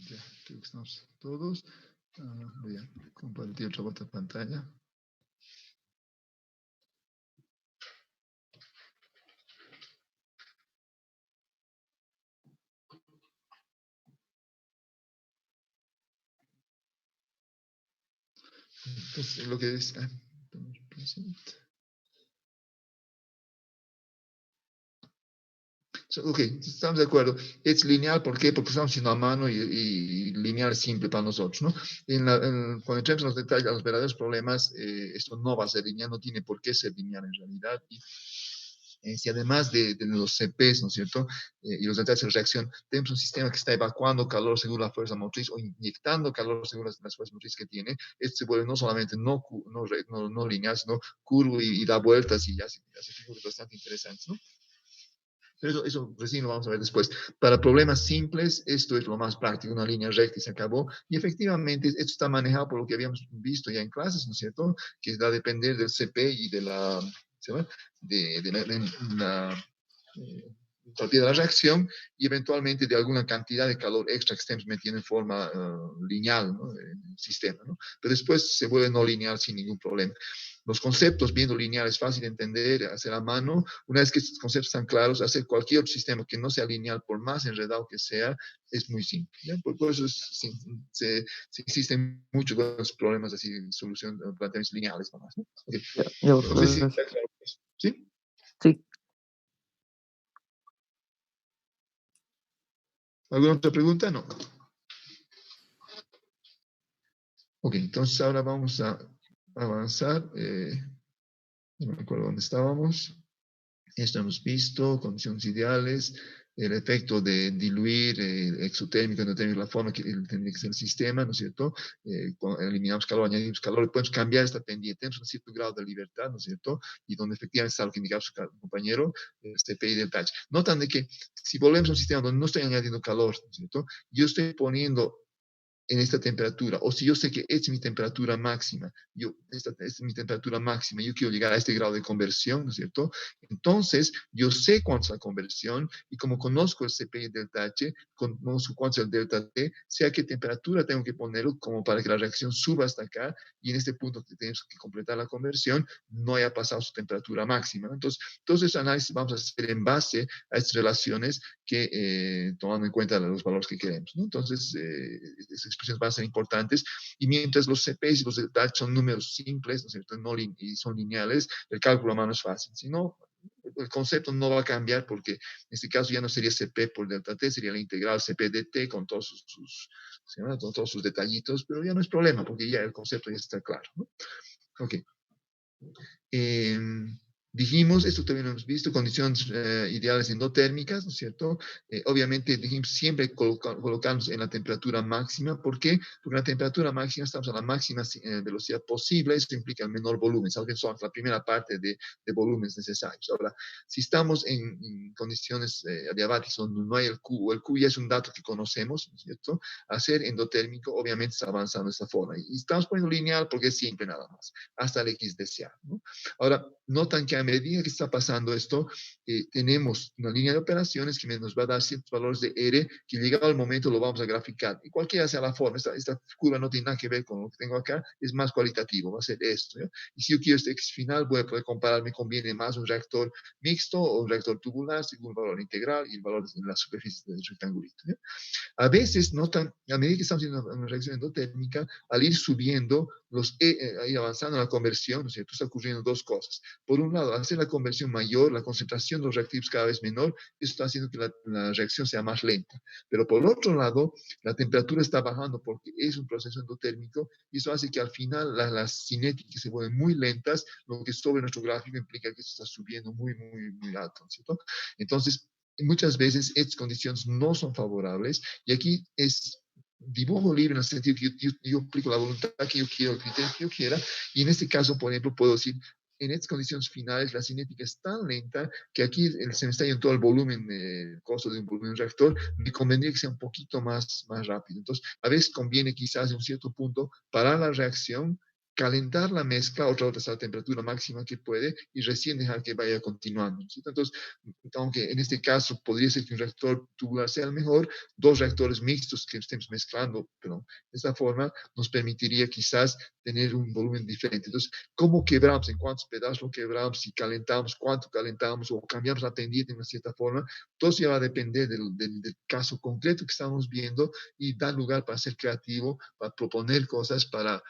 Ya, creo que estamos todos. Voy a compartir otra pantalla. Entonces, lo que es... Ok, estamos de acuerdo. Es lineal, ¿por qué? Porque estamos haciendo a mano y lineal es simple para nosotros, ¿no? Cuando entremos en los detalles, los verdaderos problemas, esto no va a ser lineal, no tiene por qué ser lineal en realidad. Si además de los CPs, ¿no es cierto? Y los detalles de reacción, tenemos un sistema que está evacuando calor según la fuerza motriz o inyectando calor según las fuerzas motrices que tiene, esto se vuelve no solamente no lineal, sino curvo y da vueltas y hace figuras bastante interesantes, ¿no? Pero eso recién lo vamos a ver después. Para problemas simples, esto es lo más práctico, una línea recta y se acabó. Y efectivamente, esto está manejado por lo que habíamos visto ya en clases, ¿no es cierto? Que va a depender del CP y de la, ¿se llama? De la entropía de la reacción y eventualmente de alguna cantidad de calor extra que estemos metiendo en forma lineal, ¿no? En el sistema, ¿no? Pero después se vuelve no lineal sin ningún problema. Los conceptos, viendo lineal, es fácil de entender, hacer a mano. Una vez que estos conceptos están claros, hacer cualquier otro sistema que no sea lineal, por más enredado que sea, es muy simple. ¿Ya? Por eso existen muchos problemas así de solución de planteamientos lineales nomás, ¿no? Okay. Ya, No sé si gracias. ¿Sí? Sí. ¿Alguna otra pregunta? No. Ok, entonces ahora vamos a avanzar. No me acuerdo dónde estábamos. Esto hemos visto, condiciones ideales, el efecto de diluir exotérmico, endotérmico, la forma que tendría que ser el sistema, ¿no es cierto? Eliminamos calor, añadimos calor, podemos cambiar esta pendiente, tenemos un cierto grado de libertad, ¿no es cierto? Y donde efectivamente está lo que indicaba su compañero, este PI del touch. Notan de que si volvemos a un sistema donde no estoy añadiendo calor, ¿no es cierto? Yo estoy poniendo en esta temperatura, o si yo sé que es mi temperatura máxima, esta es mi temperatura máxima, yo quiero llegar a este grado de conversión, ¿no es cierto? Entonces, yo sé cuánto es la conversión, y como conozco el CPI delta H, conozco cuánto es el delta T, sé a qué temperatura tengo que ponerlo como para que la reacción suba hasta acá, y en este punto que tenemos que completar la conversión, no haya pasado su temperatura máxima, ¿no? Entonces, todos esos análisis vamos a hacer en base a estas relaciones que tomando en cuenta los valores que queremos, ¿no? Entonces, esas expresiones van a ser importantes, y mientras los CPs y los delta son números simples, ¿no es cierto? Y son lineales, el cálculo a mano es fácil. Si no, el concepto no va a cambiar porque en este caso ya no sería CP por delta T, sería la integral CP de T con todos con todos sus detallitos, pero ya no es problema porque ya el concepto ya está claro, ¿no? Ok. Dijimos, esto también lo hemos visto, condiciones ideales endotérmicas, ¿no es cierto? Obviamente dijimos siempre colocarnos en la temperatura máxima. ¿Por qué? Porque en la temperatura máxima estamos a la máxima velocidad posible, eso implica el menor volumen, ¿sabes? Que son la primera parte de volúmenes necesarios. Ahora, si estamos en condiciones adiabáticas donde no hay el Q ya es un dato que conocemos, ¿no es cierto? Hacer endotérmico, obviamente está avanzando de esta forma. Y estamos poniendo lineal porque es simple nada más, hasta el X deseado, ¿no? Ahora, notan que a medida que está pasando esto, tenemos una línea de operaciones que nos va a dar ciertos valores de R, que llegado el momento lo vamos a graficar. Y cualquiera sea la forma, esta curva no tiene nada que ver con lo que tengo acá, es más cualitativo, va a ser esto. ¿Ya? Y si yo quiero este X final, voy a poder comparar, me conviene más un reactor mixto o un reactor tubular, según el valor integral y el valor de la superficie del rectangulito. ¿Ya? A veces notan, a medida que estamos haciendo una reacción endotérmica, al ir subiendo, ir avanzando en la conversión, ¿no es cierto? Está ocurriendo dos cosas. Por un lado, al hacer la conversión mayor, la concentración de los reactivos cada vez menor, eso está haciendo que la reacción sea más lenta. Pero por otro lado, la temperatura está bajando porque es un proceso endotérmico y eso hace que al final las cinéticas se vuelven muy lentas, lo que sobre nuestro gráfico implica que eso está subiendo muy, muy, muy alto, ¿no es cierto? Entonces, muchas veces estas condiciones no son favorables y aquí es dibujo libre en el sentido que yo aplico la voluntad que yo quiero, el criterio que yo quiera, y en este caso, por ejemplo, puedo decir, en estas condiciones finales la cinética es tan lenta que aquí se me está yendo todo el volumen, el costo de un volumen reactor, me convendría que sea un poquito más rápido. Entonces, a veces conviene quizás en un cierto punto parar la reacción calentar la mezcla otra vez a la temperatura máxima que puede y recién dejar que vaya continuando, ¿sí? Entonces, aunque en este caso podría ser que un reactor tubular sea el mejor, dos reactores mixtos que estemos mezclando, pero de esta forma nos permitiría quizás tener un volumen diferente. Entonces, ¿cómo quebramos? ¿En cuántos pedazos lo quebramos? Si calentamos, ¿cuánto calentamos? O cambiamos la pendiente de una cierta forma. Todo eso ya va a depender del caso concreto que estamos viendo y da lugar para ser creativo, para proponer cosas, para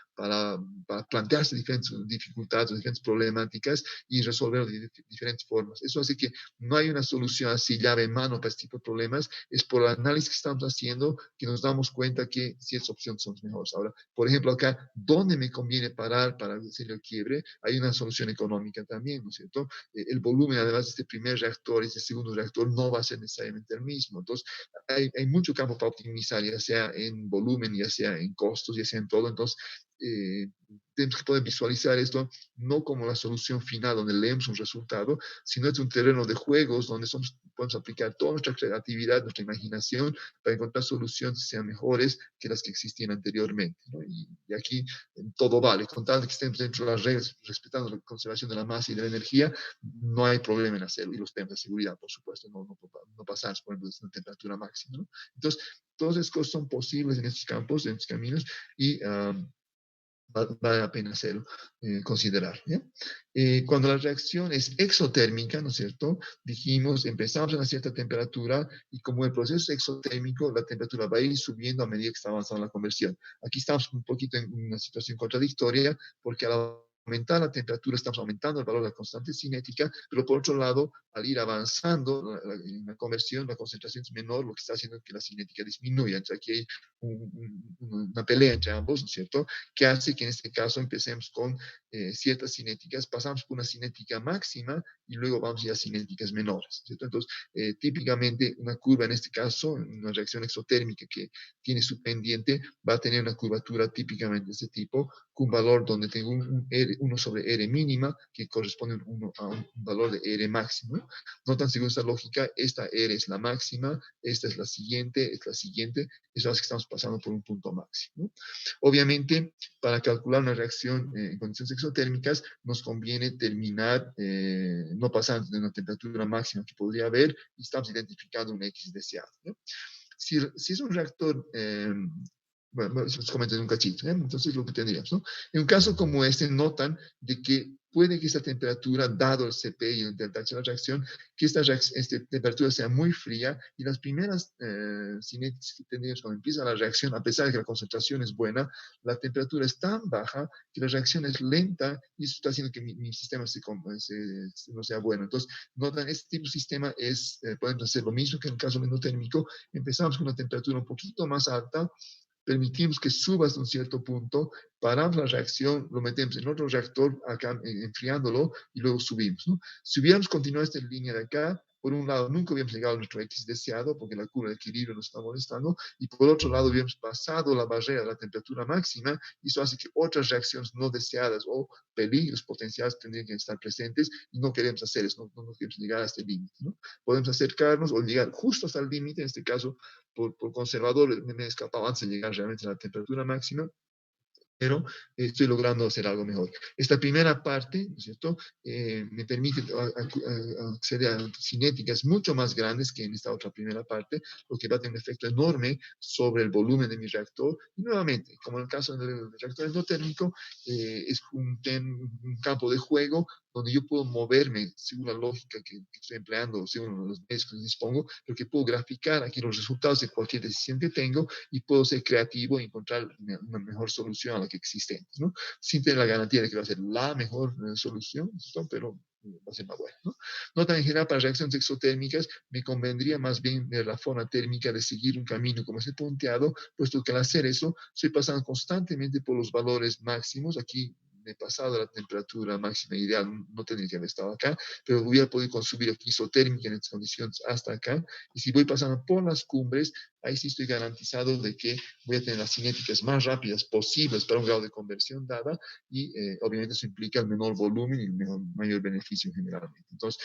plantearse diferentes dificultades, diferentes problemáticas y resolverlo de diferentes formas. Eso hace que no hay una solución así llave en mano para este tipo de problemas. Es por el análisis que estamos haciendo que nos damos cuenta que ciertas opciones son mejores. Ahora, por ejemplo, acá, ¿dónde me conviene parar para hacer el quiebre? Hay una solución económica también, ¿no es cierto? El volumen, además de este primer reactor y este segundo reactor, no va a ser necesariamente el mismo. Entonces, hay mucho campo para optimizar, ya sea en volumen, ya sea en costos, ya sea en todo. Entonces, tenemos que poder visualizar esto no como la solución final donde leemos un resultado, sino es un terreno de juegos donde podemos aplicar toda nuestra creatividad, nuestra imaginación para encontrar soluciones que sean mejores que las que existían anteriormente, ¿no? Y aquí todo vale, con tal de que estemos dentro de las reglas, respetando la conservación de la masa y de la energía, no hay problema en hacerlo, y los temas de seguridad, por supuesto, no pasar, por ejemplo, de una temperatura máxima, ¿no? Entonces, todas esas cosas son posibles en estos campos, en estos caminos, y vale la pena hacerlo, considerar. ¿Ya? Cuando la reacción es exotérmica, ¿no es cierto? Dijimos, empezamos a una cierta temperatura y como el proceso es exotérmico, la temperatura va a ir subiendo a medida que está avanzando la conversión. Aquí estamos un poquito en una situación contradictoria porque al aumentar la temperatura estamos aumentando el valor de la constante cinética, pero por otro lado, al ir avanzando en la conversión, la concentración es menor, lo que está haciendo que la cinética disminuya. Entonces aquí hay una pelea entre ambos, ¿no es cierto? Que hace que en este caso empecemos con ciertas cinéticas, pasamos por una cinética máxima y luego vamos ya a cinéticas menores, ¿cierto? Entonces, típicamente una curva en este caso, una reacción exotérmica que tiene su pendiente, va a tener una curvatura típicamente de este tipo, con un valor donde tengo un R, 1 sobre R mínima, que corresponde a un valor de R máximo. Notan, según esta lógica, esta R es la máxima, esta es la siguiente, eso hace que estamos pasando por un punto máximo, ¿no? Obviamente, para calcular una reacción en condiciones exotérmicas, nos conviene terminar no pasando de una temperatura máxima que podría haber y estamos identificando un X deseado, ¿no? Si es un reactor, bueno, os comento en un cachito, ¿eh? Entonces lo que tendríamos, ¿no? En un caso como este, notan de que puede que esta temperatura, dado el CP y el delta de la reacción, que esta temperatura sea muy fría y las primeras cinéticas que tendríamos cuando empieza la reacción, a pesar de que la concentración es buena, la temperatura es tan baja que la reacción es lenta y eso está haciendo que mi sistema no sea bueno. Entonces, notan, este tipo de sistema podemos hacer lo mismo que en el caso endotérmico. Empezamos con una temperatura un poquito más alta, permitimos que suba hasta un cierto punto, paramos la reacción, lo metemos en otro reactor, acá enfriándolo, y luego subimos, ¿no? Si hubiéramos continuado esta línea de acá, por un lado, nunca hubiéramos llegado a nuestro X deseado, porque la curva de equilibrio nos está molestando, y por otro lado, hubiéramos pasado la barrera de la temperatura máxima, y eso hace que otras reacciones no deseadas o peligros potenciales tendrían que estar presentes, y no queremos hacer eso, no queremos llegar a este límite, ¿no? Podemos acercarnos o llegar justo hasta el límite, en este caso, por conservador, me he escapado antes de llegar realmente a la temperatura máxima, pero estoy logrando hacer algo mejor. Esta primera parte, ¿no es cierto?, me permite acceder a cinéticas mucho más grandes que en esta otra primera parte, lo que va a tener un efecto enorme sobre el volumen de mi reactor. Y nuevamente, como en el caso del reactor endotérmico, es un campo de juego donde yo puedo moverme según la lógica que estoy empleando, según los medios que dispongo, pero que puedo graficar aquí los resultados de cualquier decisión que tengo y puedo ser creativo y encontrar una mejor solución a la que existe, ¿no? Sin tener la garantía de que va a ser la mejor solución, ¿no? Pero va a ser más buena, ¿no? Nota en general, para reacciones exotérmicas, me convendría más bien ver la forma térmica de seguir un camino como ese punteado, puesto que al hacer eso, estoy pasando constantemente por los valores máximos. Aquí me he pasado la temperatura máxima ideal, no tendría que haber estado acá, pero hubiera podido consumir aquí isotérmica en estas condiciones hasta acá. Y si voy pasando por las cumbres, ahí sí estoy garantizado de que voy a tener las cinéticas más rápidas posibles para un grado de conversión dada y obviamente eso implica el menor volumen y el mayor beneficio generalmente. Entonces,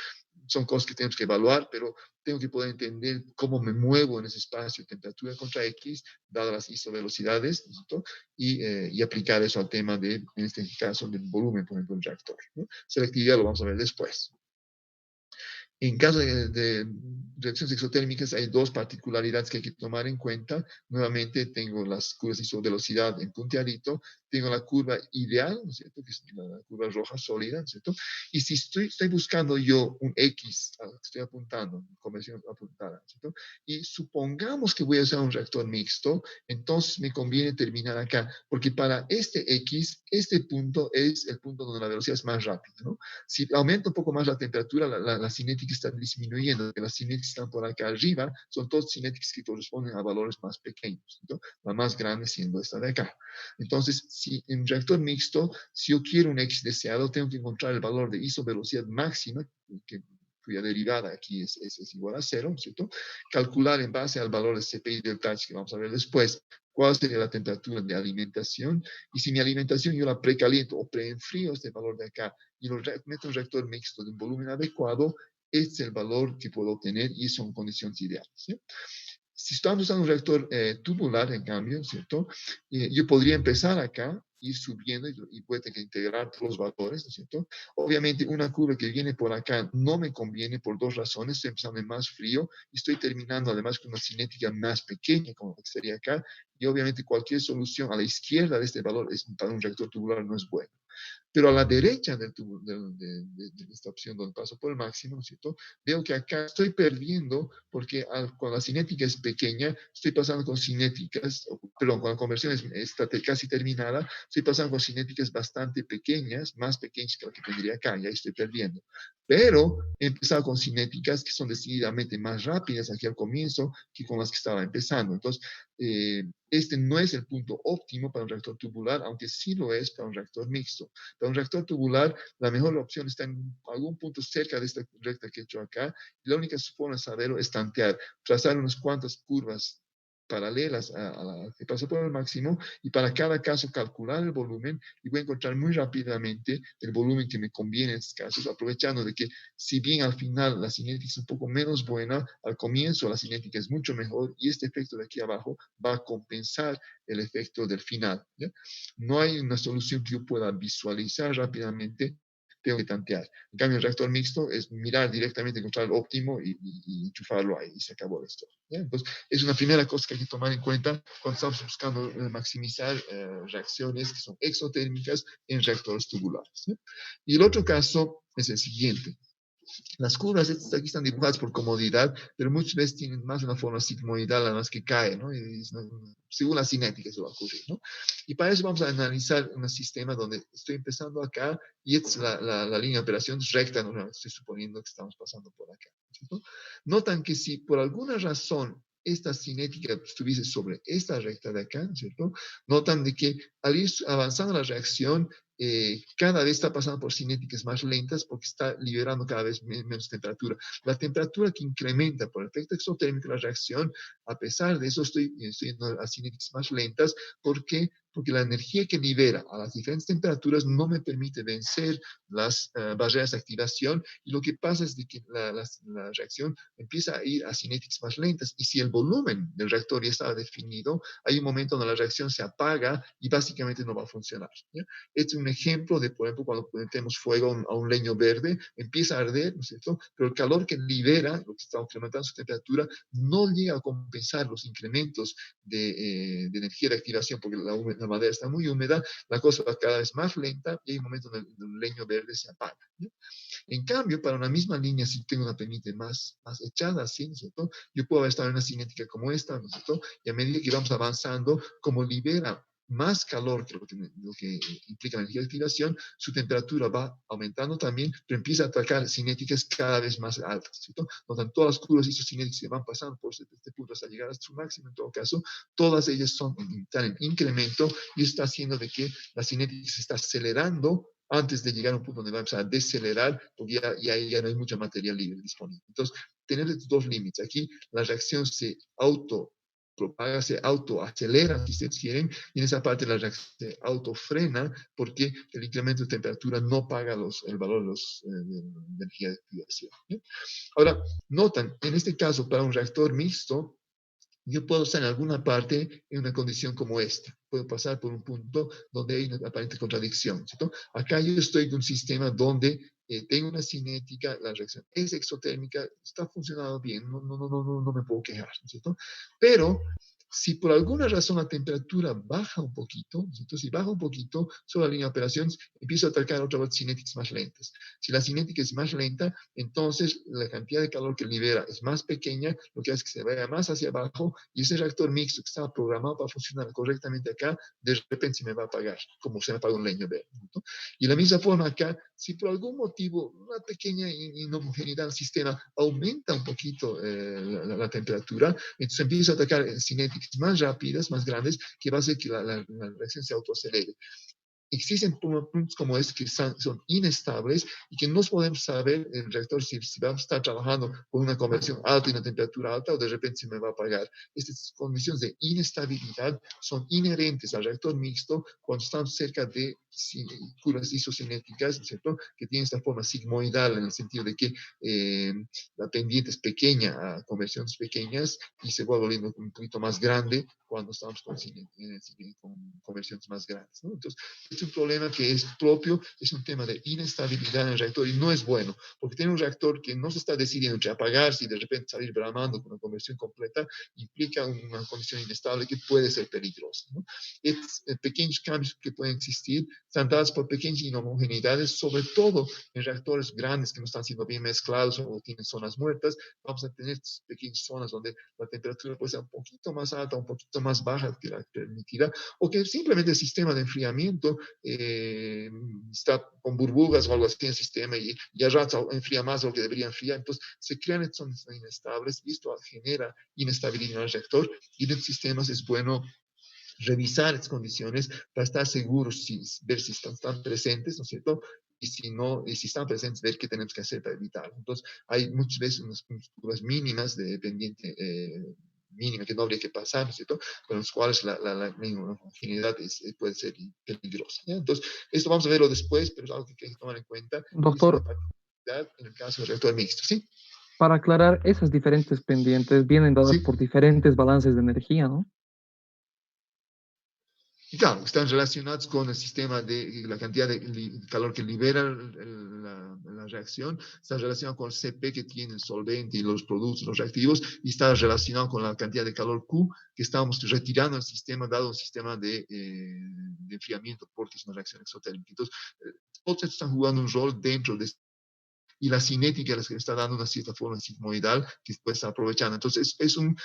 son cosas que tenemos que evaluar, pero tengo que poder entender cómo me muevo en ese espacio, temperatura contra X, dadas las isovelocidades, ¿no? Y aplicar eso al tema de, en este caso, del volumen, por ejemplo, del reactor, ¿no? Selectividad lo vamos a ver después. En caso de reacciones exotérmicas hay dos particularidades que hay que tomar en cuenta. Nuevamente tengo las curvas de isovelocidad en punteadito, tengo la curva ideal, ¿no es cierto? Que es la curva roja sólida, ¿no es cierto? Y si estoy buscando yo un X, a lo que estoy apuntando, convención apuntada, ¿no es cierto? Y supongamos que voy a usar un reactor mixto, entonces me conviene terminar acá, porque para este X, este punto es el punto donde la velocidad es más rápida, ¿no? Si aumenta un poco más la temperatura, la cinética está disminuyendo, que las cinéticas están por acá arriba, son todas cinéticas que corresponden a valores más pequeños, ¿no? La más grande siendo esta de acá. Entonces, si en un reactor mixto, si yo quiero un X deseado, tengo que encontrar el valor de isovelocidad máxima, cuya derivada aquí es igual a cero, ¿cierto? Calcular en base al valor de CP y delta H que vamos a ver después, cuál sería la temperatura de alimentación, y si mi alimentación yo la precaliento o preenfrío este valor de acá, y lo meto en un reactor mixto de un volumen adecuado, este es el valor que puedo obtener y son condiciones ideales, ¿sí? Si estamos usando un reactor tubular, en cambio, ¿cierto? Yo podría empezar acá, ir subiendo y puede tener que integrar todos los valores, ¿no es cierto? Obviamente, una curva que viene por acá no me conviene por dos razones. Estoy empezando en más frío y estoy terminando además con una cinética más pequeña, como la que sería acá. Y obviamente, cualquier solución a la izquierda de este valor para un reactor tubular no es buena. Pero a la derecha de esta opción donde paso por el máximo, ¿cierto? Veo que acá estoy perdiendo porque cuando la cinética es pequeña, estoy pasando con cinéticas, perdón, cuando la conversión está casi terminada, estoy pasando con cinéticas bastante pequeñas, más pequeñas que la que tendría acá, y ahí estoy perdiendo. Pero he empezado con cinéticas que son decididamente más rápidas aquí al comienzo que con las que estaba empezando. Entonces, este no es el punto óptimo para un reactor tubular, aunque sí lo es para un reactor mixto. Para un reactor tubular, la mejor opción está en algún punto cerca de esta recta que he hecho acá. Y la única forma de saberlo es tantear, trazar unas cuantas curvas paralelas a la que pasa por el máximo y para cada caso calcular el volumen y voy a encontrar muy rápidamente el volumen que me conviene en estos casos, aprovechando de que si bien al final la cinética es un poco menos buena, al comienzo la cinética es mucho mejor y este efecto de aquí abajo va a compensar el efecto del final, ¿ya? No hay una solución que yo pueda visualizar rápidamente, tengo que tantear. En cambio, el reactor mixto es mirar directamente, encontrar el óptimo y enchufarlo ahí y se acabó esto. ¿Ya? Entonces, es una primera cosa que hay que tomar en cuenta cuando estamos buscando maximizar reacciones que son exotérmicas en reactores tubulares. ¿Ya? Y el otro caso es el siguiente. Las curvas estas aquí están dibujadas por comodidad, pero muchas veces tienen más una forma sigmoidal, además que cae, ¿no? Según la cinética eso va a ocurrir, ¿no? Y para eso vamos a analizar un sistema donde estoy empezando acá y esta es la línea de operación recta, ¿no? Estoy suponiendo que estamos pasando por acá, ¿cierto? Notan que si por alguna razón esta cinética estuviese sobre esta recta de acá, ¿cierto? Notan de que al ir avanzando la reacción, cada vez está pasando por cinéticas más lentas porque está liberando cada vez menos temperatura. La temperatura que incrementa por el efecto exotérmico de la reacción, a pesar de eso estoy yendo a cinéticas más lentas. ¿Por qué? Porque la energía que libera a las diferentes temperaturas no me permite vencer las barreras de activación y lo que pasa es de que la reacción empieza a ir a cinéticas más lentas y si el volumen del reactor ya estaba definido, hay un momento donde la reacción se apaga y básicamente no va a funcionar, ¿ya? Este es un ejemplo de, por ejemplo, cuando metemos fuego a un leño verde, empieza a arder, ¿no es cierto? Pero el calor que libera, lo que está incrementando su temperatura, no llega a compensar los incrementos de energía de activación, porque la madera está muy húmeda, la cosa va cada vez más lenta y hay un momento donde el leño verde se apaga, ¿no? En cambio, para una misma línea, si tengo una pendiente más echada así, ¿no es cierto? Yo puedo estar en una cinética como esta, ¿no es cierto? Y a medida que vamos avanzando, como libera más calor que lo que implica la energía de activación, su temperatura va aumentando también, pero empieza a atacar cinéticas cada vez más altas, ¿cierto? Notan todas las curvas isocinéticas que van pasando por este punto hasta llegar a su máximo, en todo caso, todas ellas están en incremento y está haciendo de que la cinética se está acelerando antes de llegar a un punto donde va a empezar a decelerar, porque ya no hay mucha materia libre disponible. Entonces, tener estos dos límites. Aquí la reacción se auto autopropaga, se autoacelera, si ustedes quieren, y en esa parte la reacción se autofrena porque el incremento de temperatura no paga el valor de energía de activación. ¿Sí? Ahora, notan, en este caso, para un reactor mixto, yo puedo estar en alguna parte en una condición como esta. Puedo pasar por un punto donde hay una aparente contradicción, ¿cierto? Acá yo estoy en un sistema donde tengo una cinética, la reacción es exotérmica, está funcionando bien, no me puedo quejar, ¿cierto? Pero si por alguna razón la temperatura baja un poquito, ¿cierto? Si baja un poquito sobre la línea de operaciones, empiezo a atacar otra vez cinéticas más lentas. Si la cinética es más lenta, entonces la cantidad de calor que libera es más pequeña, lo que hace que se vaya más hacia abajo y ese reactor mixto que estaba programado para funcionar correctamente acá, de repente se me va a apagar, como se me apaga un leño verde, ¿no? Y de la misma forma acá, si por algún motivo una pequeña inhomogeneidad del sistema aumenta un poquito la temperatura, entonces empiezo a atacar cinéticas más rápidas, más grandes, que va a hacer que la reacción se autoacelere. Existen puntos como este que son inestables y que no podemos saber el reactor si vamos a estar trabajando con una conversión alta y una temperatura alta o de repente se me va a apagar. Estas condiciones de inestabilidad son inherentes al reactor mixto cuando estamos cerca de curvas isocinéticas, ¿cierto? Que tienen esta forma sigmoidal en el sentido de que la pendiente es pequeña a conversiones pequeñas y se va volviendo un poquito más grande cuando estamos con conversiones más grandes, ¿no? Entonces, es un problema que es propio, es un tema de inestabilidad en el reactor y no es bueno, porque tener un reactor que no se está decidiendo entre apagarse y de repente salir bramando con una conversión completa implica una condición inestable que puede ser peligrosa, ¿no? Pequeños cambios que pueden existir están dados por pequeñas inhomogeneidades, sobre todo en reactores grandes que no están siendo bien mezclados o tienen zonas muertas. Vamos a tener pequeñas zonas donde la temperatura puede ser un poquito más alta, un poquito más baja que la permitida, o que simplemente el sistema de enfriamiento está con burbujas o algo así en el sistema y al rato enfría más de lo que debería enfriar. Entonces se crean zonas inestables y esto genera inestabilidad en el reactor y en los sistemas es bueno revisar estas condiciones para estar seguros, ver si están presentes, ¿no es cierto? Y si no, y si están presentes, ver qué tenemos que hacer para evitarlo. Entonces, hay muchas veces unas curvas mínimas de pendiente mínima que no habría que pasar, ¿no es cierto? Con las cuales la homogeneidad puede ser peligrosa, ¿ya? Entonces, esto vamos a verlo después, pero es algo que hay que tomar en cuenta y es una Doctor, particularidad en el caso del reactor mixto, ¿sí? para aclarar, esas diferentes pendientes vienen dadas Sí. por diferentes balances de energía, ¿no? Y claro, están relacionados con el sistema de la cantidad de calor que libera la reacción, está relacionado con el CP que tiene el solvente y los productos, los reactivos, y está relacionado con la cantidad de calor Q que estamos retirando del sistema, dado un sistema de enfriamiento, porque es una reacción exotérmica. Entonces, todos están jugando un rol dentro de y la cinética les está dando una cierta forma sigmoidal que después está aprovechando. Entonces, es un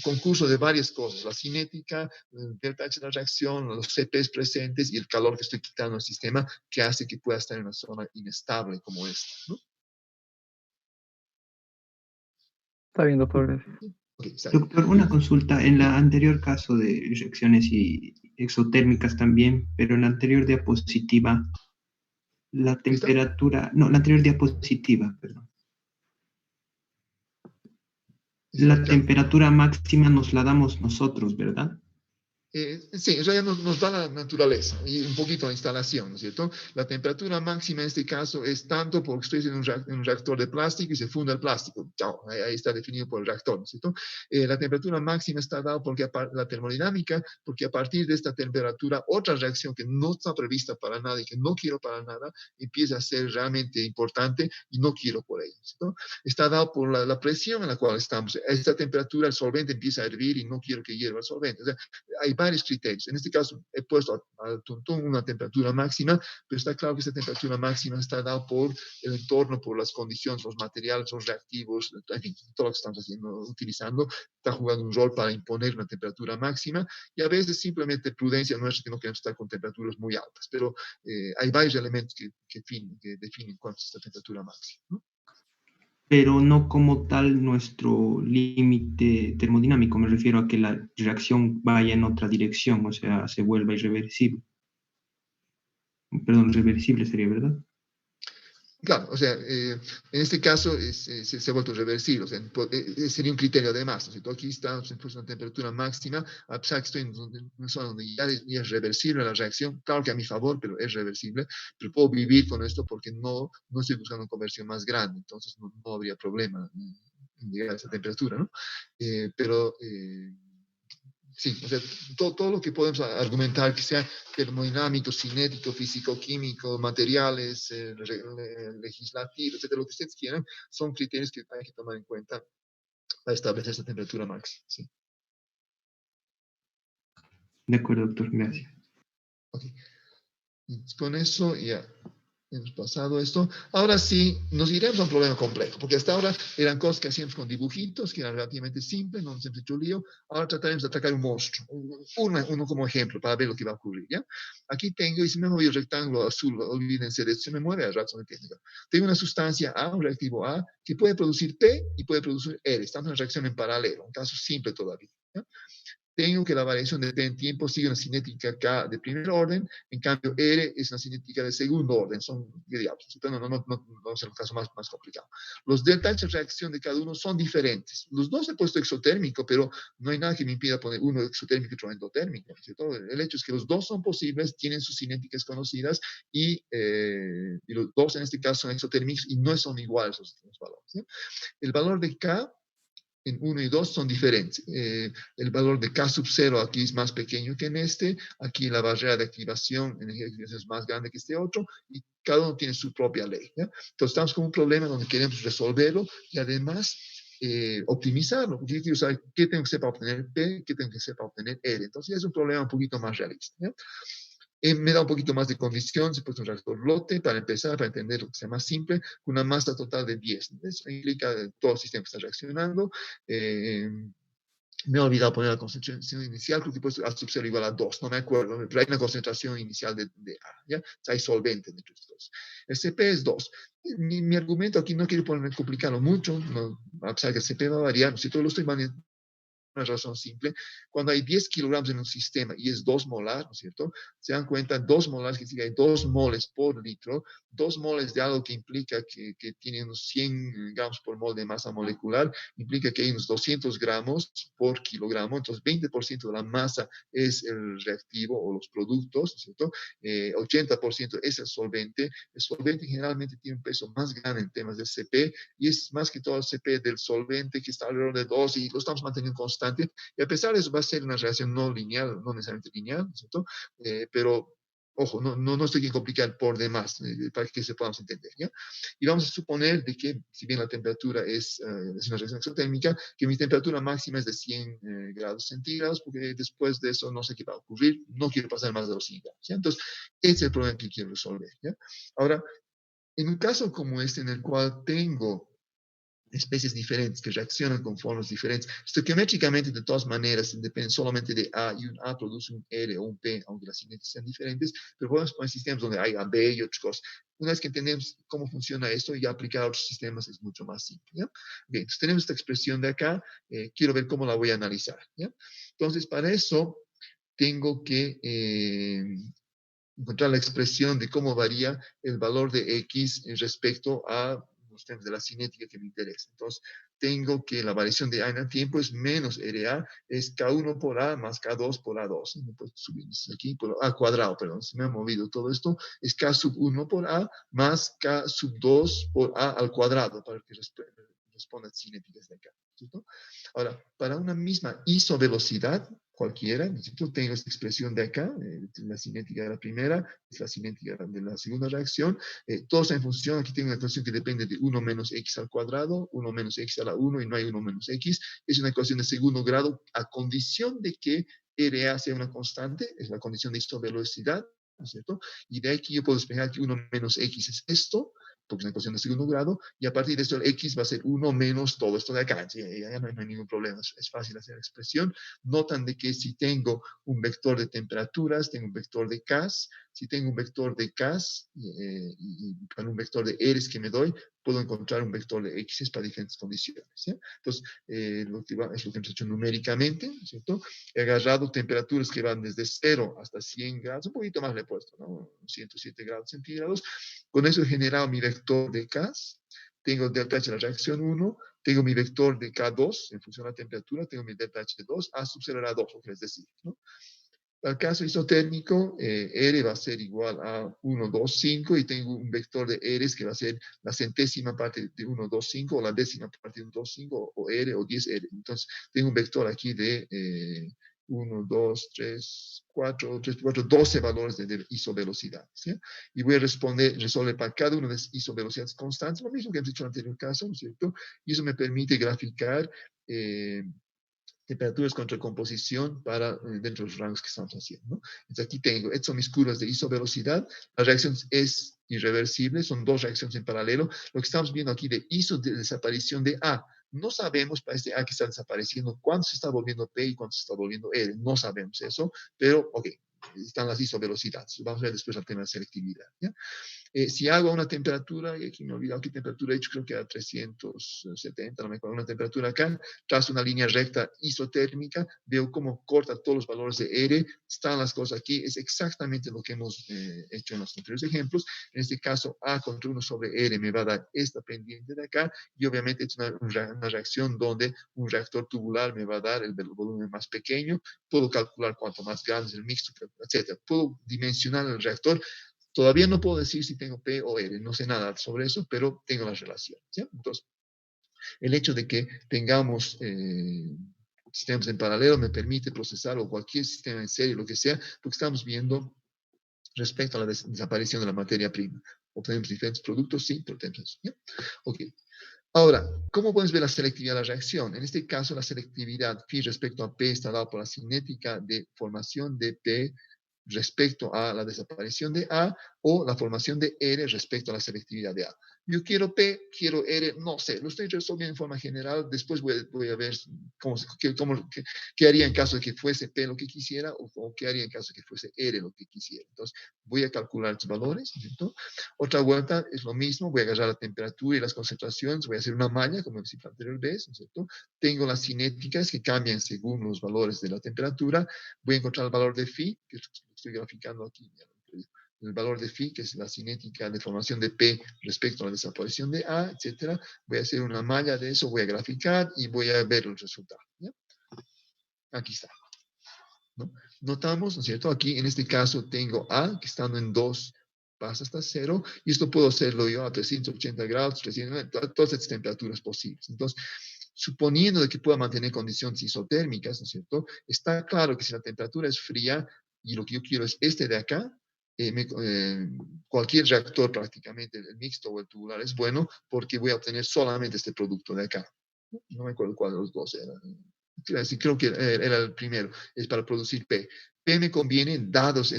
concurso de varias cosas, la cinética, el delta H de la reacción, los CPs presentes y el calor que estoy quitando al sistema que hace que pueda estar en una zona inestable como esta, ¿no? Está bien, doctor, gracias. Okay, está bien. Doctor, una consulta. En la anterior caso de reacciones exotérmicas también, pero en la anterior diapositiva, la ¿Esta? temperatura, no, la anterior diapositiva, perdón. ¿Esta? La Claro. temperatura máxima nos la damos nosotros, ¿verdad? Sí, eso ya nos da la naturaleza y un poquito la instalación, ¿no es cierto? La temperatura máxima en este caso es tanto porque estoy en un reactor de plástico y se funda el plástico. Chao, ahí está definido por el reactor, ¿no es cierto? La temperatura máxima está dada porque la termodinámica, porque a partir de esta temperatura, otra reacción que no está prevista para nada y que no quiero para nada, empieza a ser realmente importante y no quiero por ello, ¿cierto? Está dado por la presión en la cual estamos. A esta temperatura el solvente empieza a hervir y no quiero que hierva el solvente. O sea, hay varios criterios. En este caso, he puesto al tuntún una temperatura máxima, pero está claro que esta temperatura máxima está dada por el entorno, por las condiciones, los materiales, los reactivos, en fin, todo lo que estamos utilizando, está jugando un rol para imponer una temperatura máxima y a veces simplemente prudencia nuestra que no queremos estar con temperaturas muy altas, pero hay varios elementos que definen cuánto es esta temperatura máxima, ¿no? Pero no como tal nuestro límite termodinámico. Me refiero a que la reacción vaya en otra dirección, o sea, se vuelva irreversible. Perdón, reversible sería, ¿verdad? Claro, o sea, en este caso se ha vuelto reversible, o sea, sería un criterio de más, ¿no es cierto? Aquí estamos en una temperatura máxima, a pesar que estoy en una zona donde ya es reversible la reacción, claro que a mi favor, pero es reversible, pero puedo vivir con esto porque no estoy buscando una conversión más grande, entonces no habría problema en llegar a esa temperatura, ¿no? Pero sí, o sea, todo lo que podemos argumentar, que sea termodinámico, cinético, físico-químico, materiales, legislativo, etcétera, lo que ustedes quieran, son criterios que hay que tomar en cuenta para establecer esta temperatura máxima. Sí. De acuerdo, doctor, gracias. Okay. Y con eso ya hemos pasado esto. Ahora sí, nos iremos a un problema complejo, porque hasta ahora eran cosas que hacíamos con dibujitos, que eran relativamente simples, no nos hemos hecho lío. Ahora trataremos de atacar un monstruo, uno como ejemplo, para ver lo que va a ocurrir, ¿ya? Aquí tengo, y si me muevo el rectángulo azul, olvídense de esto, se me mueve al rato, no entiendo. Tengo una sustancia A, un reactivo A, que puede producir P y puede producir R. Estamos en una reacción en paralelo, un caso simple todavía, ¿ya? Tengo que la variación de T en tiempo sigue una cinética K de primer orden, en cambio R es una cinética de segundo orden, son, digamos, no es el caso más complicado. Los deltas de reacción de cada uno son diferentes. Los dos he puesto exotérmico, pero no hay nada que me impida poner uno exotérmico y otro endotérmico, ¿cierto? El hecho es que los dos son posibles, tienen sus cinéticas conocidas y los dos en este caso son exotérmicos y no son iguales los valores, ¿sí? El valor de K en 1 y 2 son diferentes. El valor de K sub 0 aquí es más pequeño que en este, aquí la barrera de activación en el es más grande que este otro, y cada uno tiene su propia ley, ¿ya? Entonces estamos con un problema donde queremos resolverlo y además optimizarlo, porque yo quiero saber qué tengo que hacer para obtener P, qué tengo que hacer para obtener R. Entonces es un problema un poquito más realista, ¿ya? Me da un poquito más de condición, se puede un reactor lote para empezar, para entender lo que sea más simple, con una masa total de 10. Eso implica que todo el sistema está reaccionando. Me he olvidado poner la concentración inicial, creo que he puesto A sub 0 igual a 2, no me acuerdo, pero hay una concentración inicial de A, ¿ya? O sea, hay solvente dentro de estos. El CP es 2. Mi argumento aquí no quiero complicarlo mucho, a pesar que el CP va a variar, si todo lo estoy manejando una razón simple, cuando hay 10 kilogramos en un sistema y es 2 molar, ¿no es cierto? Se dan cuenta, 2 molar, que significa hay 2 moles por litro, 2 moles de algo que implica que tiene unos 100 gramos por mol de masa molecular, implica que hay unos 200 gramos por kilogramo, entonces 20% de la masa es el reactivo o los productos, ¿no es cierto? 80% es el solvente generalmente tiene un peso más grande en temas del CP, y es más que todo el CP del solvente que está alrededor de 2 y lo estamos manteniendo constante, y a pesar de eso va a ser una reacción no lineal, no necesariamente lineal, ¿cierto? Pero ojo, no estoy aquí complicar por demás, para que se podamos entender, ¿ya? Y vamos a suponer de que, si bien la temperatura es una reacción exotérmica, que mi temperatura máxima es de 100 grados centígrados, porque después de eso no sé qué va a ocurrir, no quiero pasar más de los 100 grados, ¿ya? Entonces, ese es el problema que quiero resolver, ¿ya? Ahora, en un caso como este, en el cual tengo especies diferentes que reaccionan con formas diferentes, estoquiométricamente, de todas maneras, depende solamente de A, y un A produce un R o un P, aunque las cinéticas sean diferentes, pero podemos poner sistemas donde hay AB y otras cosas. Una vez que entendemos cómo funciona esto, y aplicar a otros sistemas es mucho más simple, ¿ya? Bien, entonces tenemos esta expresión de acá, quiero ver cómo la voy a analizar, ¿ya? Entonces, para eso, tengo que encontrar la expresión de cómo varía el valor de X respecto a los términos de la cinética que me interesa. Entonces, tengo que la variación de A en el tiempo es menos RA, es K1 por A más K2 por A2. Me puedo subir aquí, por A cuadrado, perdón, se me ha movido todo esto. Es K sub 1 por A más K sub 2 por A al cuadrado, para que responda a cinéticas de acá, ¿cierto? Ahora, para una misma isovelocidad cualquiera, ¿cierto? Tengo esta expresión de acá, la cinética de la primera, es la cinética de la segunda reacción, todos en función, aquí tengo una ecuación que depende de 1 menos x al cuadrado, 1 menos x a la 1 y no hay 1 menos x, es una ecuación de segundo grado a condición de que RA sea una constante, es la condición de isovelocidad, ¿no es cierto? Y de aquí yo puedo despejar que 1 menos x es esto, porque es una ecuación de segundo grado, y a partir de esto el x va a ser 1 menos todo esto de acá. Ya no hay ningún problema, es fácil hacer la expresión. Notan de que si tengo un vector de temperaturas, tengo un vector de Ks, Si tengo un vector de Ks y con un vector de Rs que me doy, puedo encontrar un vector de X para diferentes condiciones. ¿Sí? Entonces, es lo que hemos hecho numéricamente, ¿cierto? He agarrado temperaturas que van desde 0 hasta 100 grados, un poquito más le he puesto, ¿no? 107 grados centígrados. Con eso he generado mi vector de Ks. Tengo el delta H de la reacción 1, tengo mi vector de K2 en función de la temperatura, tengo mi delta H2, A sub 0 era 2, lo que es decir, ¿no? Para el caso isotérmico, R va a ser igual a 1, 2, 5, y tengo un vector de Rs que va a ser la centésima parte de 1, 2, 5, o la décima parte de 1, 2, 5, o R, o 10R. Entonces, tengo un vector aquí de 1, 2, 3, 4, 12 valores de isovelocidad. ¿Sí? Y voy a resolver para cada uno de esas isovelocidades constantes, lo mismo que hemos hecho en el anterior caso, ¿no es cierto? Y eso me permite graficar temperaturas contra composición para dentro de los rangos que estamos haciendo, ¿no? Entonces aquí tengo, estas son mis curvas de isovelocidad, la reacción es irreversible, son dos reacciones en paralelo, lo que estamos viendo aquí de desaparición de A, no sabemos para este A que está desapareciendo cuándo se está volviendo P y cuándo se está volviendo R, no sabemos eso, pero ok, están las isovelocidades, vamos a ver después el tema de selectividad, ¿ya? Si hago una temperatura, y aquí me he olvidado qué temperatura he hecho, creo que era 370, no me acuerdo, una temperatura acá, trazo una línea recta isotérmica, veo cómo corta todos los valores de R, están las cosas aquí, es exactamente lo que hemos hecho en los anteriores ejemplos. En este caso, A contra 1 sobre R me va a dar esta pendiente de acá, y obviamente es una reacción donde un reactor tubular me va a dar el volumen más pequeño, puedo calcular cuánto más grande es el mixto, etc. Puedo dimensionar el reactor. Todavía no puedo decir si tengo P o R, no sé nada sobre eso, pero tengo la relación. ¿Sí? Entonces, el hecho de que tengamos sistemas en paralelo me permite procesar o cualquier sistema en serie, lo que sea, porque estamos viendo respecto a la desaparición de la materia prima. ¿Obtenemos diferentes productos? Sí, pero tenemos eso. ¿Sí? Ok. Ahora, ¿cómo podemos ver la selectividad de la reacción? En este caso, la selectividad phi respecto a P está dada por la cinética de formación de P respecto a la desaparición de A, o la formación de R respecto a la selectividad de A. Yo quiero P, quiero R, no sé, lo estoy resolviendo en forma general, después voy a ver qué haría en caso de que fuese P lo que quisiera, o qué haría en caso de que fuese R lo que quisiera. Entonces, voy a calcular los valores, ¿cierto? Otra vuelta es lo mismo, voy a agarrar la temperatura y las concentraciones, voy a hacer una malla, como decía la anterior vez, ¿cierto? Tengo las cinéticas que cambian según los valores de la temperatura, voy a encontrar el valor de phi, que estoy graficando aquí, el valor de phi, que es la cinética de formación de P respecto a la desaparición de A, etc. Voy a hacer una malla de eso, voy a graficar y voy a ver el resultado. ¿Ya? Aquí está. ¿No? Notamos, ¿no es cierto? Aquí en este caso tengo A, que estando en 2 pasa hasta 0, y esto puedo hacerlo yo a 380 grados, 390, todas estas temperaturas posibles. Entonces, suponiendo de que pueda mantener condiciones isotérmicas, ¿no es cierto? Está claro que si la temperatura es fría y lo que yo quiero es este de acá, cualquier reactor prácticamente, el mixto o el tubular, es bueno porque voy a obtener solamente este producto de acá. No me acuerdo cuál de los dos era. Creo que era el primero, es para producir P. P me conviene, dados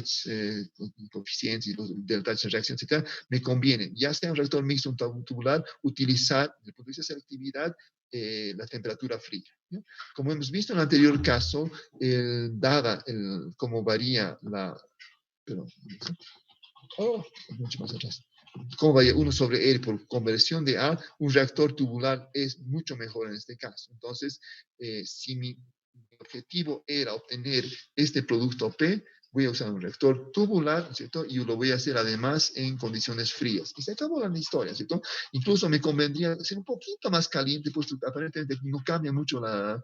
coeficientes y los delta de reacción, etc., me conviene, ya sea un reactor mixto o un tubular, utilizar, desde el punto de vista de selectividad, la temperatura fría. ¿No? Como hemos visto en el anterior caso, dada cómo varía la... Perdón, mucho más atrás. Como varía 1 sobre R por conversión de A, un reactor tubular es mucho mejor en este caso. Entonces, si mi objetivo era obtener este producto P, voy a usar un reactor tubular, ¿cierto? Y lo voy a hacer además en condiciones frías. Y se acabó la historia, ¿cierto? Incluso me convendría ser un poquito más caliente, puesto que aparentemente no cambia mucho la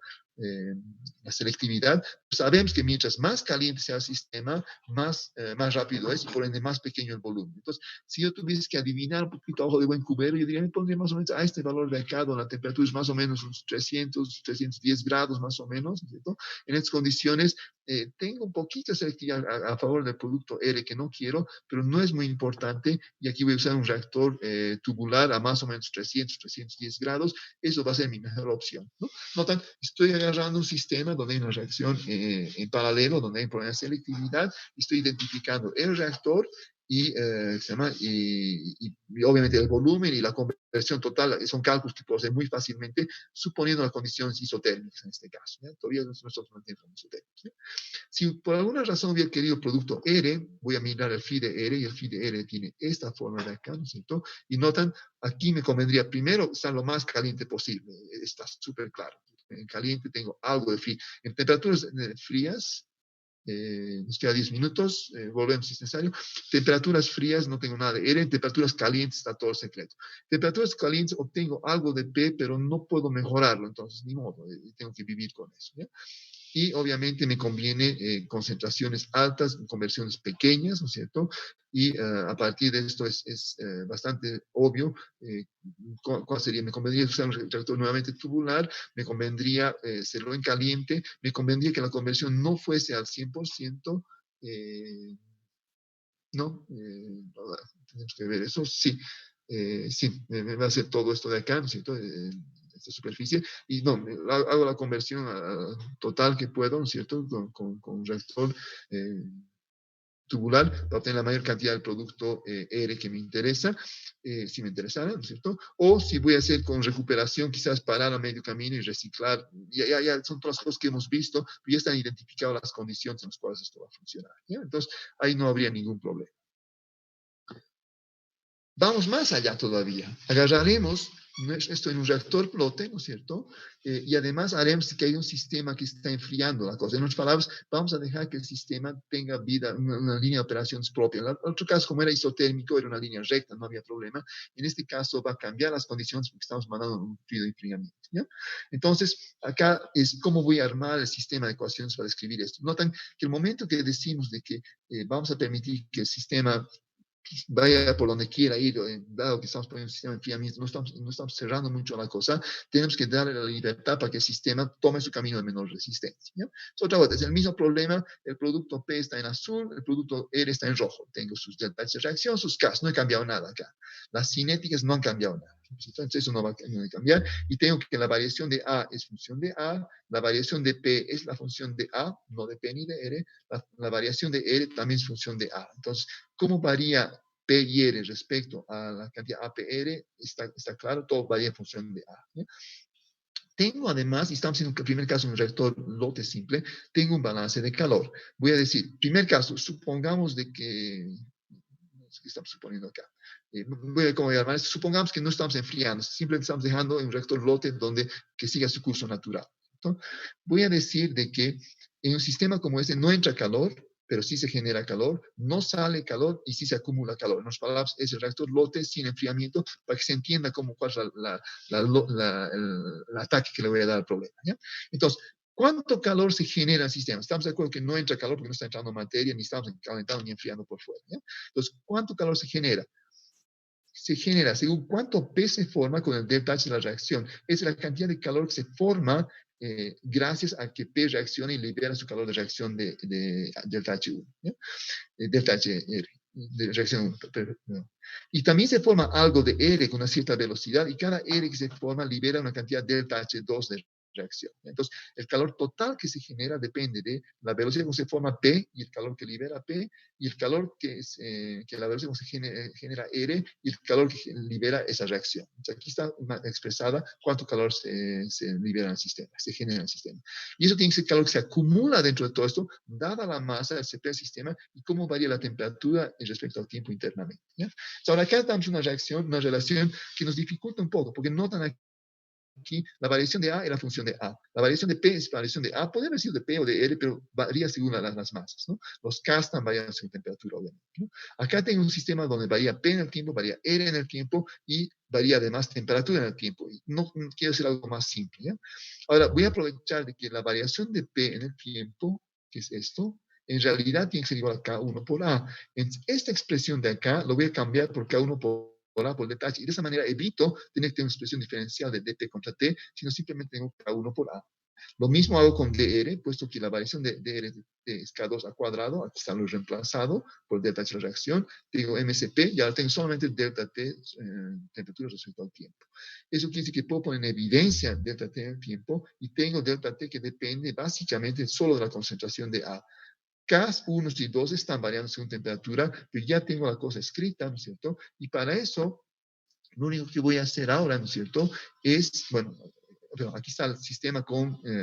selectividad. Sabemos que mientras más caliente sea el sistema, más rápido es y por ende más pequeño el volumen. Entonces, si yo tuviese que adivinar un poquito a ojo de buen cubero, yo diría, me pondría más o menos a este valor de acá, donde la temperatura es más o menos unos 300, 310 grados más o menos, ¿cierto? En estas condiciones, tengo un poquito de selectividad a favor del producto R que no quiero, pero no es muy importante, y aquí voy a usar un reactor tubular a más o menos 300, 310 grados, eso va a ser mi mejor opción, ¿no? Notan, estoy agarrando un sistema donde hay una reacción en paralelo, donde hay problemas de selectividad, estoy identificando el reactor y obviamente el volumen y la conversión total son cálculos que puedo hacer muy fácilmente, suponiendo las condiciones isotérmicas en este caso. ¿Ya? Todavía nosotros no tenemos isotérmicas. ¿Ya? Si por alguna razón hubiera querido el producto R, voy a mirar el phi de R, y el phi de R tiene esta forma de acá, ¿no es cierto? Y notan, aquí me convendría primero estar lo más caliente posible. Está súper claro. En caliente tengo algo de phi. En temperaturas frías, nos queda 10 minutos, volvemos si es necesario. Temperaturas frías no tengo nada de R, en temperaturas calientes está todo el secreto. Temperaturas calientes obtengo algo de P, pero no puedo mejorarlo, entonces ni modo, tengo que vivir con eso. ¿Ya? Y obviamente me conviene concentraciones altas, conversiones pequeñas, ¿no es cierto? Y a partir de esto es bastante obvio cuál sería. Me convendría usar un reactor nuevamente tubular, me convendría hacerlo en caliente, me convendría que la conversión no fuese al 100%, ¿no? Tenemos que ver eso, sí. Sí, me va a hacer todo esto de acá, ¿no es cierto? Esta superficie, y no, hago la conversión total que puedo, ¿no es cierto? Con un reactor tubular para obtener la mayor cantidad del producto R que me interesa, si me interesara, ¿no es cierto? O si voy a hacer con recuperación, quizás parar a medio camino y reciclar, ya son todas las cosas que hemos visto, pero ya están identificadas las condiciones en las cuales esto va a funcionar, ¿ya? Entonces, ahí no habría ningún problema. Vamos más allá todavía. Agarraremos esto en un reactor flote, ¿no es cierto? Y además haremos que haya un sistema que está enfriando la cosa. En otras palabras, vamos a dejar que el sistema tenga vida, una línea de operaciones propia. En el otro caso, como era isotérmico, era una línea recta, no había problema. En este caso va a cambiar las condiciones porque estamos mandando un fluido de enfriamiento, ¿ya? Entonces, acá es cómo voy a armar el sistema de ecuaciones para describir esto. Notan que el momento que decimos de que vamos a permitir que el sistema vaya por donde quiera ir, dado que estamos poniendo un sistema de enfriamiento, no estamos cerrando mucho la cosa, tenemos que darle la libertad para que el sistema tome su camino de menor resistencia, ¿ya? Otra vez, es el mismo problema, el producto P está en azul, el producto R está en rojo, tengo sus deltas de reacción, sus Ks, no he cambiado nada acá, las cinéticas no han cambiado nada, entonces eso no va a cambiar, y tengo que la variación de A es función de A, la variación de P es la función de A, no de P ni de R, la variación de R también es función de A, entonces, ¿cómo varía P y R respecto a la cantidad APR? Está claro, todo varía en función de A, ¿eh? Tengo además, y estamos en el primer caso, un reactor lote simple, tengo un balance de calor. Voy a decir, primer caso, supongamos de que, ¿qué estamos suponiendo acá? Voy a ver cómo voy a llamar esto. Supongamos que no estamos enfriando, simplemente estamos dejando en un reactor lote que siga su curso natural. ¿No? Voy a decir de que en un sistema como este no entra calor, pero sí se genera calor, no sale calor y sí se acumula calor. En otras palabras, es el reactor lote sin enfriamiento para que se entienda cuál es el ataque que le voy a dar al problema, ¿ya? Entonces, ¿cuánto calor se genera en el sistema? Estamos de acuerdo que no entra calor porque no está entrando materia, ni estamos calentando ni enfriando por fuera, ¿ya? Entonces, ¿cuánto calor se genera? Se genera según cuánto P se forma con el delta H de la reacción. Es la cantidad de calor que se forma gracias a que P reacciona y libera su calor de reacción de delta H1, ¿ya? Delta HR, de reacción 1. No. Y también se forma algo de R con una cierta velocidad, y cada R que se forma libera una cantidad delta H2 de reacción. Entonces, el calor total que se genera depende de la velocidad con que se forma P y el calor que libera P, y el calor que la velocidad con que se genera R y el calor que libera esa reacción. Entonces, aquí está expresada cuánto calor se libera en el sistema, se genera en el sistema. Y eso tiene que ser calor que se acumula dentro de todo esto, dada la masa del CP del sistema y cómo varía la temperatura respecto al tiempo internamente, ¿ya? Entonces, ahora acá tenemos una reacción, una relación que nos dificulta un poco, porque notan aquí la variación de A es la función de A. La variación de P es la variación de A. Podría haber sido de P o de R, pero varía según las masas, ¿no? Los K están variando según temperatura, obviamente, ¿no? Acá tengo un sistema donde varía P en el tiempo, varía R en el tiempo y varía además temperatura en el tiempo. Y no quiero hacer algo más simple, ¿ya? Ahora, voy a aprovechar de que la variación de P en el tiempo, que es esto, en realidad tiene que ser igual a K1 por A. En esta expresión de acá lo voy a cambiar por K1 por A por delta H, y de esa manera evito tener que tener una expresión diferencial de dp contra t, sino simplemente tengo K1 por A. Lo mismo hago con dr, puesto que la variación de dr es K2 al cuadrado, aquí está lo reemplazado por delta H la reacción, tengo MCP, y ahora tengo solamente delta T, temperatura respecto al tiempo. Eso quiere decir que puedo poner en evidencia delta T en el tiempo, y tengo delta T que depende básicamente solo de la concentración de A. K1 y 2 están variando según temperatura, pero ya tengo la cosa escrita, ¿no es cierto? Y para eso, lo único que voy a hacer ahora, ¿no es cierto? Es, bueno, aquí está el sistema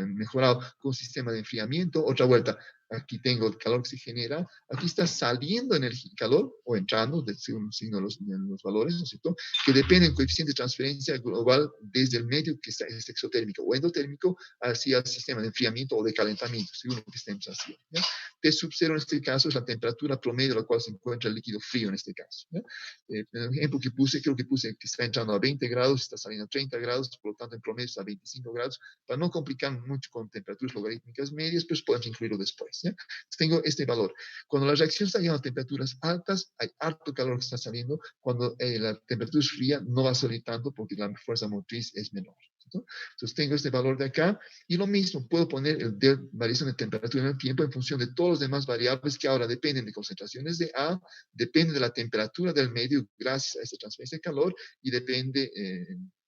mejorado con sistema de enfriamiento. Otra vuelta. aquí tengo el calor que se genera, aquí está saliendo calor o entrando, según signo de los valores, ¿no es cierto? Que depende del coeficiente de transferencia global desde el medio que es exotérmico o endotérmico hacia el sistema de enfriamiento o de calentamiento, según lo que estemos haciendo. ¿Ya? T sub 0 en este caso es la temperatura promedio a la cual se encuentra el líquido frío en este caso. ¿Ya? En el ejemplo que puse, creo que puse que está entrando a 20 grados, está saliendo a 30 grados, por lo tanto en promedio está a 25 grados, para no complicar mucho con temperaturas logarítmicas medias, pues podemos incluirlo después. ¿Ya? Entonces tengo este valor. Cuando la reacción está llegando a temperaturas altas, hay harto calor que está saliendo. Cuando la temperatura es fría, no va a salir tanto porque la fuerza motriz es menor. ¿Cierto? Entonces tengo este valor de acá y lo mismo, puedo poner el variación de temperatura en el tiempo en función de todos los demás variables que ahora dependen de concentraciones de A, depende de la temperatura del medio gracias a esta transferencia de calor y depende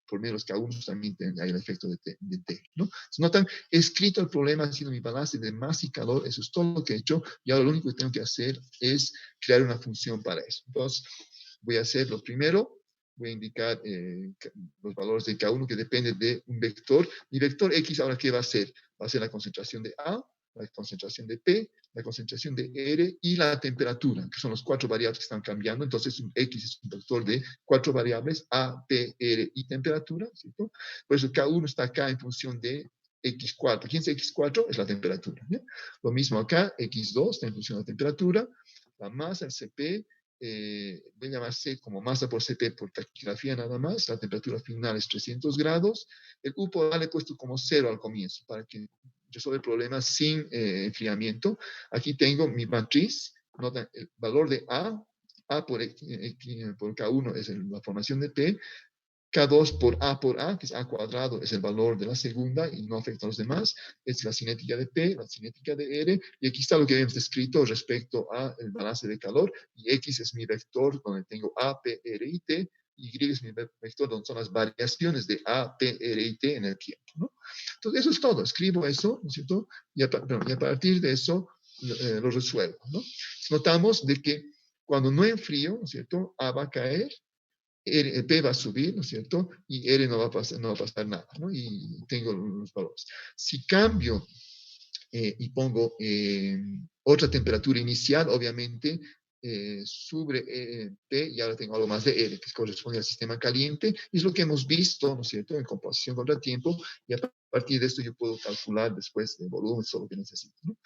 por medio de los K1 también hay el efecto de T. ¿No? Se notan, he escrito el problema haciendo mi balance de masa y calor, eso es todo lo que he hecho, y ahora lo único que tengo que hacer es crear una función para eso. Entonces, voy a hacer lo primero, voy a indicar los valores de K1 que dependen de un vector. Mi vector X ahora, ¿qué va a ser? Va a ser la concentración de A, la concentración de P, la concentración de R y la temperatura, que son los 4 variables que están cambiando. Entonces, un X es un vector de 4 variables, A, P, R y temperatura, ¿cierto? Por eso K1 está acá en función de X4. ¿Quién es X4? Es la temperatura. ¿Ya? Lo mismo acá, X2 está en función de la temperatura. La masa, el CP, voy a llamar C como masa por CP por taquigrafía nada más. La temperatura final es 300 grados. El U por A le he puesto como 0 al comienzo para que resolver el problema sin enfriamiento. Aquí tengo mi matriz. Nota el valor de A por K1 es la formación de P. K2 por A, que es A cuadrado, es el valor de la segunda y no afecta a los demás. Es la cinética de P, la cinética de R. Y aquí está lo que habíamos descrito respecto al balance de calor. Y X es mi vector donde tengo A, P, R y T. Y es mi vector donde son las variaciones de A, P, R y T en el tiempo. ¿No? Entonces, eso es todo. Escribo eso, ¿no es cierto? Y a partir de eso lo resuelvo. ¿No? Notamos de que cuando no enfrío, ¿no es cierto? A va a caer. P va a subir, ¿no es cierto? Y R no va a pasar nada, ¿no? Y tengo los valores. Si cambio y pongo otra temperatura inicial, obviamente sube P y ahora tengo algo más de R, que corresponde al sistema caliente, y es lo que hemos visto, ¿no es cierto?, en composición contra tiempo, y a partir de esto yo puedo calcular después de volumen, todo lo que necesito, ¿no?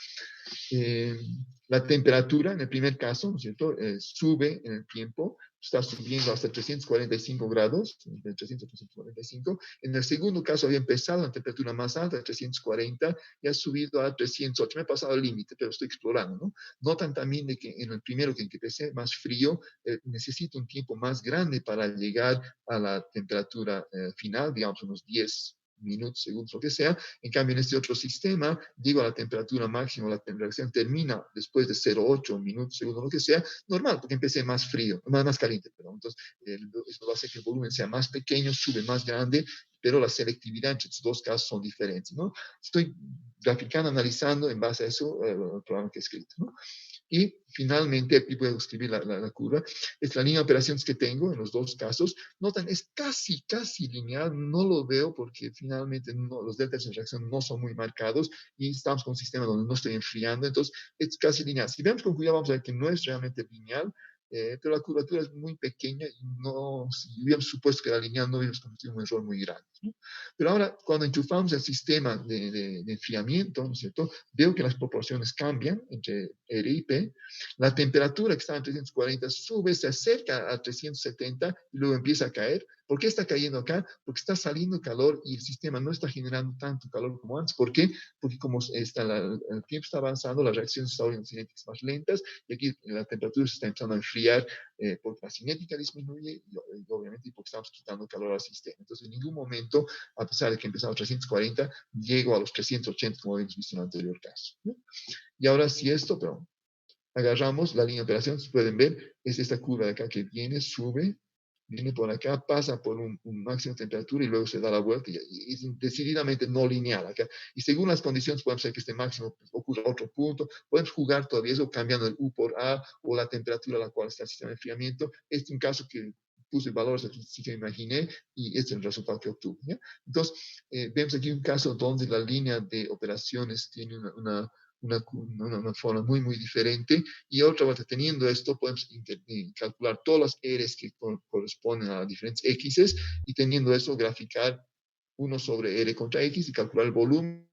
La temperatura, en el primer caso, ¿no es cierto?, sube en el tiempo, está subiendo hasta 345 grados, de 300 a 345. En el segundo caso había empezado a temperatura más alta, 340, y ha subido a 308. Me he pasado el límite, pero estoy explorando, ¿no? Notan también de que en el primero que empecé más frío, necesito un tiempo más grande para llegar a la temperatura final, digamos unos 10 minutos, segundos, lo que sea. En cambio, en este otro sistema, digo a la temperatura máxima, la reacción termina después de 0,8 minutos, segundos, lo que sea, normal, porque empecé más frío, más caliente, perdón. Entonces, eso va a hacer que el volumen sea más pequeño, sube más grande, pero la selectividad entre estos dos casos son diferentes, ¿no? Estoy graficando, analizando en base a eso el programa que he escrito, ¿no? Y finalmente, aquí puedo escribir la curva, es la línea de operaciones que tengo en los dos casos. Notan, es casi lineal, no lo veo porque finalmente los deltas de reacción no son muy marcados y estamos con un sistema donde no estoy enfriando, entonces es casi lineal. Si vemos con cuidado, vamos a ver que no es realmente lineal, pero la curvatura es muy pequeña y no, si hubiéramos supuesto que era lineal, no hubiéramos cometido un error muy grande, ¿no? Pero ahora, cuando enchufamos el sistema de enfriamiento, ¿no es cierto?, veo que las proporciones cambian entre R y P. La temperatura que estaba en 340 sube, se acerca a 370 y luego empieza a caer. ¿Por qué está cayendo acá? Porque está saliendo calor y el sistema no está generando tanto calor como antes. ¿Por qué? Porque como el tiempo está avanzando, las reacciones están volviendo cinéticas más lentas y aquí la temperatura se está empezando a enfriar porque la cinética disminuye y obviamente porque estamos quitando calor al sistema. Entonces, en ningún momento, a pesar de que empezamos a 340, llego a los 380 como habíamos visto en el anterior caso, ¿no? Y ahora sí esto, pero agarramos la línea de operación, pueden ver, es esta curva de acá que viene, sube, viene por acá, pasa por un máximo de temperatura y luego se da la vuelta y es decididamente no lineal acá. Y según las condiciones podemos hacer que este máximo ocurra a otro punto, podemos jugar todavía eso cambiando el U por A o la temperatura a la cual está el sistema de enfriamiento. Este es un caso que puse valores así que imaginé y este es el resultado que obtuve, ¿ya? Entonces, vemos aquí un caso donde la línea de operaciones tiene una una forma muy, muy diferente. Y otra vez, teniendo esto, podemos calcular todas las R's que corresponden a diferentes X's, y teniendo eso, graficar 1 sobre R contra X y calcular el volumen